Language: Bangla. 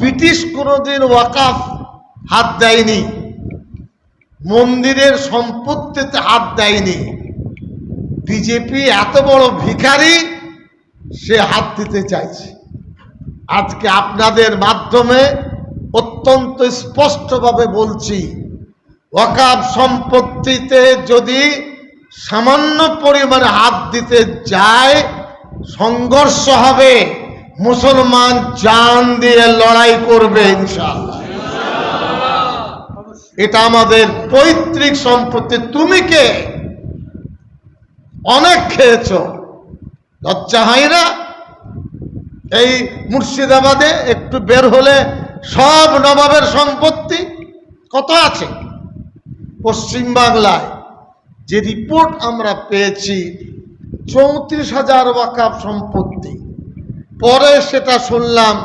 ব্রিটিশ কোনোদিন ওয়াকাফ হাত দেয়নি, মন্দিরের সম্পত্তিতে হাত দেয়নি। বিজেপি এত বড় ভিখারি, সে হাত দিতে চাইছে। আজকে আপনাদের মাধ্যমে অত্যন্ত স্পষ্টভাবে বলছি, ওয়াকাফ সম্পত্তিতে যদি সামান্য পরিমাণে হাত দিতে যায়, সংঘর্ষ হবে। মুসলমান জান দিয়ে লড়াই করবে ইনশাআল্লাহ। এটা আমাদের পৈতৃক সম্পত্তি। তুমি কে? অনেক খেয়েছ, লজ্জা হয় না? এই মুর্শিদাবাদে একটু বের হলে সব নবাবের সম্পত্তি কত আছে। পশ্চিম বাংলায় যে রিপোর্ট আমরা পেয়েছি 34,000 ওয়াকাফ সম্পত্তি, পরে সেটা শুনলাম